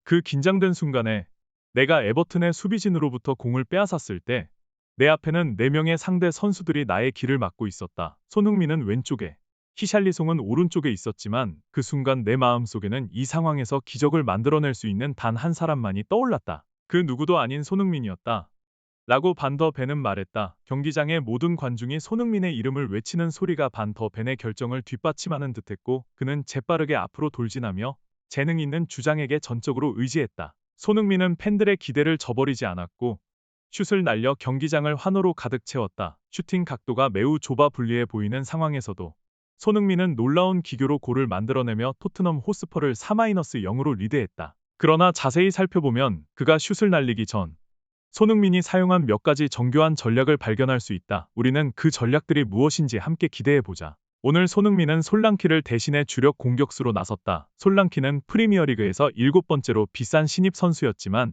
그 긴장된 순간에 내가 에버튼의 수비진으로부터 공을 빼앗았을 때 내 앞에는 4명의 상대 선수들이 나의 길을 막고 있었다. 손흥민은 왼쪽에, 히샬리송은 오른쪽에 있었지만 그 순간 내 마음속에는 이 상황에서 기적을 만들어낼 수 있는 단 한 사람만이 떠올랐다. 그 누구도 아닌 손흥민이었다. 라고 반 더 벤은 말했다. 경기장의 모든 관중이 손흥민의 이름을 외치는 소리가 반 더 벤의 결정을 뒷받침하는 듯했고 그는 재빠르게 앞으로 돌진하며 재능 있는 주장에게 전적으로 의지했다. 손흥민은 팬들의 기대를 저버리지 않았고 슛을 날려 경기장을 환호로 가득 채웠다. 슈팅 각도가 매우 좁아 불리해 보이는 상황에서도 손흥민은 놀라운 기교로 골을 만들어내며 토트넘 호스퍼를 4-0으로 리드했다. 그러나 자세히 살펴보면 그가 슛을 날리기 전 손흥민이 사용한 몇 가지 정교한 전략을 발견할 수 있다. 우리는 그 전략들이 무엇인지 함께 기대해보자. 오늘 손흥민은 솔랑키를 대신해 주력 공격수로 나섰다. 솔랑키는 프리미어리그에서 7번째로 비싼 신입 선수였지만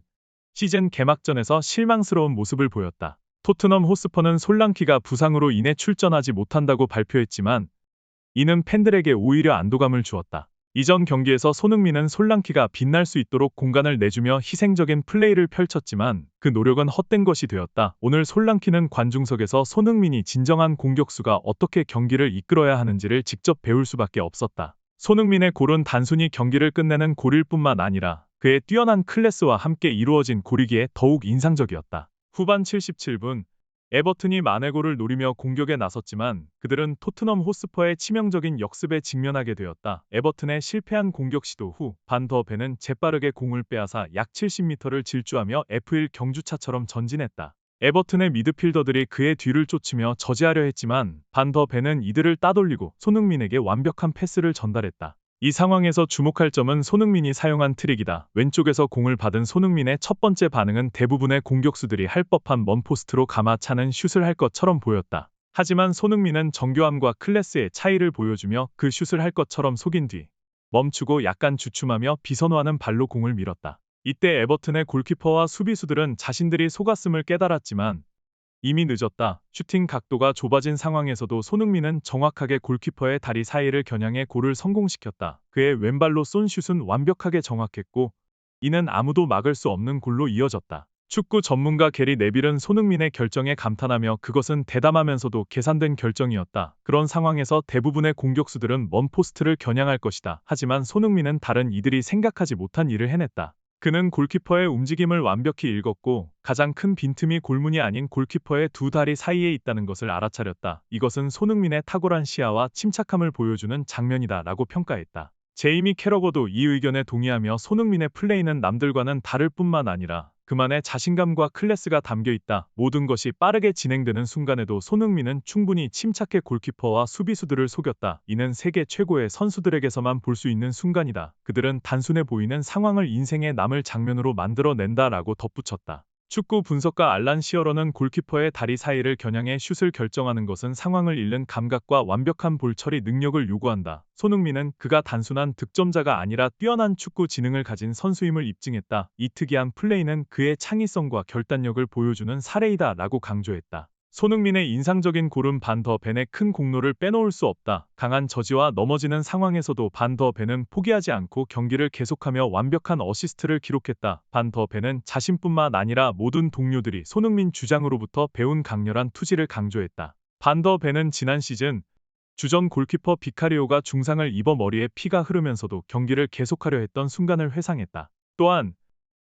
시즌 개막전에서 실망스러운 모습을 보였다. 토트넘 호스퍼는 솔랑키가 부상으로 인해 출전하지 못한다고 발표했지만 이는 팬들에게 오히려 안도감을 주었다. 이전 경기에서 손흥민은 솔랑키가 빛날 수 있도록 공간을 내주며 희생적인 플레이를 펼쳤지만 그 노력은 헛된 것이 되었다. 오늘 솔랑키는 관중석에서 손흥민이 진정한 공격수가 어떻게 경기를 이끌어야 하는지를 직접 배울 수밖에 없었다. 손흥민의 골은 단순히 경기를 끝내는 골일 뿐만 아니라 그의 뛰어난 클래스와 함께 이루어진 골이기에 더욱 인상적이었다. 후반 77분 에버튼이 만회골을 노리며 공격에 나섰지만 그들은 토트넘 호스퍼의 치명적인 역습에 직면하게 되었다. 에버튼의 실패한 공격 시도 후 반 더 벤은 재빠르게 공을 빼앗아 약 70m를 질주하며 F1 경주차처럼 전진했다. 에버튼의 미드필더들이 그의 뒤를 쫓으며 저지하려 했지만 반 더 벤은 이들을 따돌리고 손흥민에게 완벽한 패스를 전달했다. 이 상황에서 주목할 점은 손흥민이 사용한 트릭이다. 왼쪽에서 공을 받은 손흥민의 첫 번째 반응은 대부분의 공격수들이 할 법한 먼 포스트로 감아 차는 슛을 할 것처럼 보였다. 하지만 손흥민은 정교함과 클래스의 차이를 보여주며 그 슛을 할 것처럼 속인 뒤 멈추고 약간 주춤하며 비선호하는 발로 공을 밀었다. 이때 에버튼의 골키퍼와 수비수들은 자신들이 속았음을 깨달았지만 이미 늦었다. 슈팅 각도가 좁아진 상황에서도 손흥민은 정확하게 골키퍼의 다리 사이를 겨냥해 골을 성공시켰다. 그의 왼발로 쏜 슛은 완벽하게 정확했고 이는 아무도 막을 수 없는 골로 이어졌다. 축구 전문가 게리 네빌은 손흥민의 결정에 감탄하며 그것은 대담하면서도 계산된 결정이었다. 그런 상황에서 대부분의 공격수들은 먼 포스트를 겨냥할 것이다. 하지만 손흥민은 다른 이들이 생각하지 못한 일을 해냈다. 그는 골키퍼의 움직임을 완벽히 읽었고 가장 큰 빈틈이 골문이 아닌 골키퍼의 두 다리 사이에 있다는 것을 알아차렸다. 이것은 손흥민의 탁월한 시야와 침착함을 보여주는 장면이다 라고 평가했다. 제이미 캐러거도 이 의견에 동의하며 손흥민의 플레이는 남들과는 다를 뿐만 아니라 그만의 자신감과 클래스가 담겨 있다. 모든 것이 빠르게 진행되는 순간에도 손흥민은 충분히 침착해 골키퍼와 수비수들을 속였다. 이는 세계 최고의 선수들에게서만 볼 수 있는 순간이다. 그들은 단순해 보이는 상황을 인생에 남을 장면으로 만들어낸다 라고 덧붙였다. 축구 분석가 알란 시어러는 골키퍼의 다리 사이를 겨냥해 슛을 결정하는 것은 상황을 읽는 감각과 완벽한 볼 처리 능력을 요구한다. 손흥민은 그가 단순한 득점자가 아니라 뛰어난 축구 지능을 가진 선수임을 입증했다. 이 특이한 플레이는 그의 창의성과 결단력을 보여주는 사례이다 라고 강조했다. 손흥민의 인상적인 골은 반 더 벤의 큰 공로를 빼놓을 수 없다. 강한 저지와 넘어지는 상황에서도 반 더 벤은 포기하지 않고 경기를 계속하며 완벽한 어시스트를 기록했다. 반 더 벤은 자신뿐만 아니라 모든 동료들이 손흥민 주장으로부터 배운 강렬한 투지를 강조했다. 반 더 벤은 지난 시즌 주전 골키퍼 비카리오가 중상을 입어 머리에 피가 흐르면서도 경기를 계속하려 했던 순간을 회상했다. 또한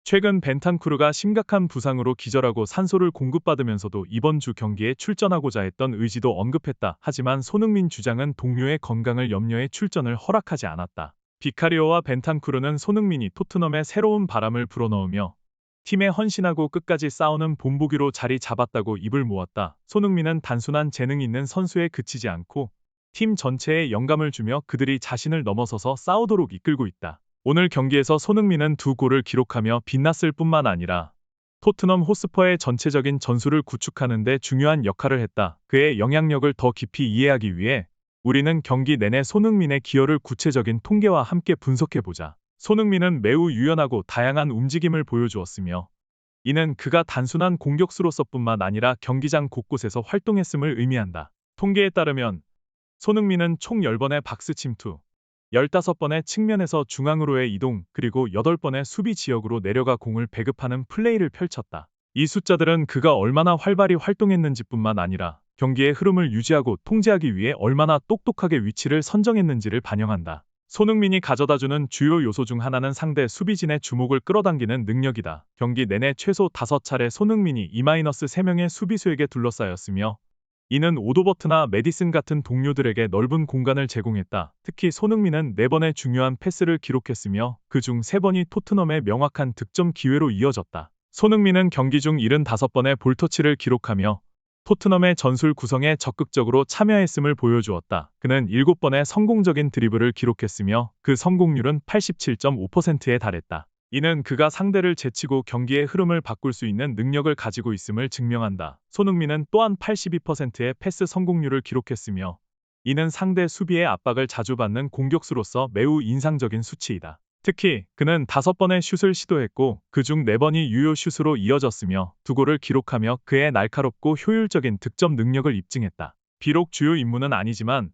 최근 벤탄쿠르가 심각한 부상으로 기절하고 산소를 공급받으면서도 이번 주 경기에 출전하고자 했던 의지도 언급했다. 하지만 손흥민 주장은 동료의 건강을 염려해 출전을 허락하지 않았다. 비카리오와 벤탄쿠르는 손흥민이 토트넘에 새로운 바람을 불어넣으며 팀에 헌신하고 끝까지 싸우는 본보기로 자리 잡았다고 입을 모았다. 손흥민은 단순한 재능 있는 선수에 그치지 않고 팀 전체에 영감을 주며 그들이 자신을 넘어서서 싸우도록 이끌고 있다. 오늘 경기에서 손흥민은 2골을 기록하며 빛났을 뿐만 아니라 토트넘 호스퍼의 전체적인 전술을 구축하는 데 중요한 역할을 했다. 그의 영향력을 더 깊이 이해하기 위해 우리는 경기 내내 손흥민의 기여를 구체적인 통계와 함께 분석해보자. 손흥민은 매우 유연하고 다양한 움직임을 보여주었으며 이는 그가 단순한 공격수로서뿐만 아니라 경기장 곳곳에서 활동했음을 의미한다. 통계에 따르면 손흥민은 총 10번의 박스 침투, 15번의 측면에서 중앙으로의 이동, 그리고 8번의 수비 지역으로 내려가 공을 배급하는 플레이를 펼쳤다. 이 숫자들은 그가 얼마나 활발히 활동했는지뿐만 아니라 경기의 흐름을 유지하고 통제하기 위해 얼마나 똑똑하게 위치를 선정했는지를 반영한다. 손흥민이 가져다주는 주요 요소 중 하나는 상대 수비진의 주목을 끌어당기는 능력이다. 경기 내내 최소 5차례 손흥민이 E-3명의 수비수에게 둘러싸였으며 이는 오도버트나 메디슨 같은 동료들에게 넓은 공간을 제공했다. 특히 손흥민은 4번의 중요한 패스를 기록했으며 그중 3번이 토트넘의 명확한 득점 기회로 이어졌다. 손흥민은 경기 중 75번의 볼터치를 기록하며 토트넘의 전술 구성에 적극적으로 참여했음을 보여주었다. 그는 7번의 성공적인 드리블을 기록했으며 그 성공률은 87.5%에 달했다. 이는 그가 상대를 제치고 경기의 흐름을 바꿀 수 있는 능력을 가지고 있음을 증명한다. 손흥민은 또한 82%의 패스 성공률을 기록했으며 이는 상대 수비의 압박을 자주 받는 공격수로서 매우 인상적인 수치이다. 특히 그는 5번의 슛을 시도했고 그중 4번이 유효 슛으로 이어졌으며 2골을 기록하며 그의 날카롭고 효율적인 득점 능력을 입증했다. 비록 주요 임무는 아니지만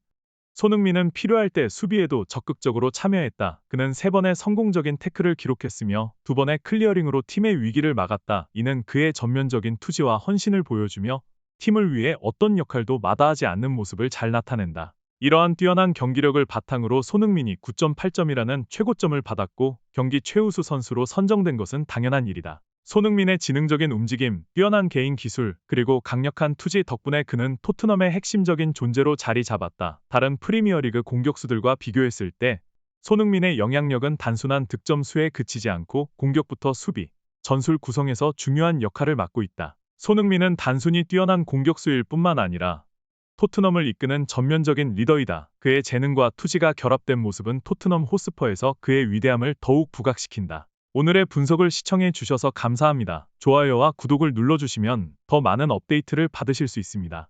손흥민은 필요할 때 수비에도 적극적으로 참여했다. 그는 3번의 성공적인 태클을 기록했으며 2번의 클리어링으로 팀의 위기를 막았다. 이는 그의 전면적인 투지와 헌신을 보여주며 팀을 위해 어떤 역할도 마다하지 않는 모습을 잘 나타낸다. 이러한 뛰어난 경기력을 바탕으로 손흥민이 9.8점이라는 최고점을 받았고 경기 최우수 선수로 선정된 것은 당연한 일이다. 손흥민의 지능적인 움직임, 뛰어난 개인 기술, 그리고 강력한 투지 덕분에 그는 토트넘의 핵심적인 존재로 자리 잡았다. 다른 프리미어리그 공격수들과 비교했을 때 손흥민의 영향력은 단순한 득점 수에 그치지 않고 공격부터 수비, 전술 구성에서 중요한 역할을 맡고 있다. 손흥민은 단순히 뛰어난 공격수일 뿐만 아니라 토트넘을 이끄는 전면적인 리더이다. 그의 재능과 투지가 결합된 모습은 토트넘 호스퍼에서 그의 위대함을 더욱 부각시킨다. 오늘의 분석을 시청해 주셔서 감사합니다. 좋아요와 구독을 눌러주시면 더 많은 업데이트를 받으실 수 있습니다.